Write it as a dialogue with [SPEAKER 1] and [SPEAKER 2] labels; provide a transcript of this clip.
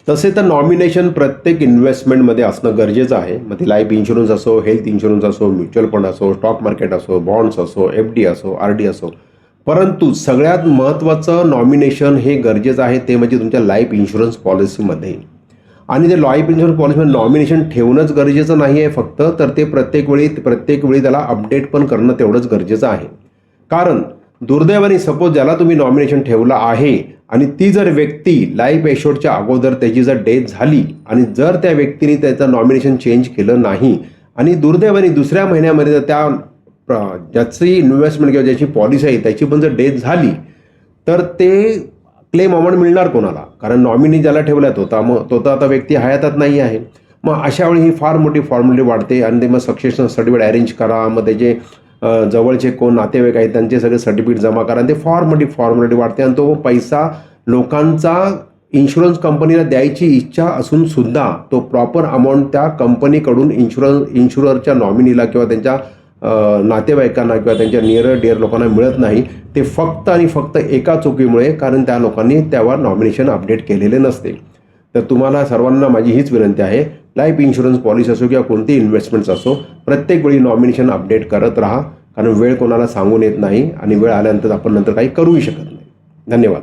[SPEAKER 1] तसे तर नॉमिनेशन प्रत्येक इन्व्हेस्टमेंटमध्ये असणं गरजेचं आहे. मग ती लाईफ इन्शुरन्स असो, हेल्थ इन्शुरन्स असो, म्युच्युअल फंड असो, स्टॉक मार्केट असो, बॉन्ड्स असो, FD असो, RD असो. परंतु सगळ्यात महत्त्वाचं नॉमिनेशन हे गरजेचं आहे ते म्हणजे तुमच्या लाईफ इन्शुरन्स पॉलिसीमध्ये. आणि ते लाईफ इन्शुरन्स पॉलिसीमध्ये नॉमिनेशन ठेवणंच गरजेचं नाही आहे फक्त, तर ते प्रत्येक वेळी त्याला अपडेट पण करणं तेवढंच गरजेचं आहे. कारण दुर्दैवाने सपोज ज्याला तुम्ही नॉमिनेशन ठेवलं आहे आणि ती जर व्यक्ती लाईफ एश्योरच्या अगोदर त्याची जर डेथ झाली आणि जर त्या व्यक्तीने त्याचं नॉमिनेशन चेंज केलं नाही आणि दुर्दैवाने दुसऱ्या महिन्यामध्ये जर ज्याची इन्व्हेस्टमेंट किंवा ज्याची पॉलिसी आहे त्याची पण जर डेथ झाली तर ते क्लेम अमाऊंट मिळणार कोणाला? कारण नॉमिनी ज्याला ठेवला तो तर आता व्यक्ती हयातात नाही आहे. मग अशा वेळी ही फार मोठी फॉर्मॅलिटी वाढते आणि ते मग सक्सेशन सर्टिफिकेट अरेंज करा, मग त्याचे जवळचे कोण नातेवाईक आहेत त्यांचे सगळे सर्टिफिकेट जमा करा. ते फार मोठी फॉर्मॅलिटी वाढते आणि तो पैसा लोकांचा इन्शुरन्स कंपनीला द्यायची इच्छा असून सुद्धा तो प्रॉपर अमाऊंट त्या कंपनीकडून इन्शुररच्या नॉमिनीला किंवा त्यांच्या नातेवाईकांना किंवा त्यांच्या नियर डिअर लोकांना मिळत नाही. ते फक्त आणि फक्त एका चुकीमुळे, कारण त्या लोकांनी त्यावर नॉमिनेशन अपडेट केलेले नसते. तर तुम्हाला सर्वांना माझी हीच विनंती आहे, लाईफ इन्शुरन्स पॉलिसी असो किंवा कोणती इन्व्हेस्टमेंट्स असो, प्रत्येक वेळी नॉमिनेशन अपडेट करत राहा. कारण वेळ कोणाला सांगून येत नाही आणि वेळ आल्यानंतर आपण नंतर काही करूही शकत नाही. धन्यवाद.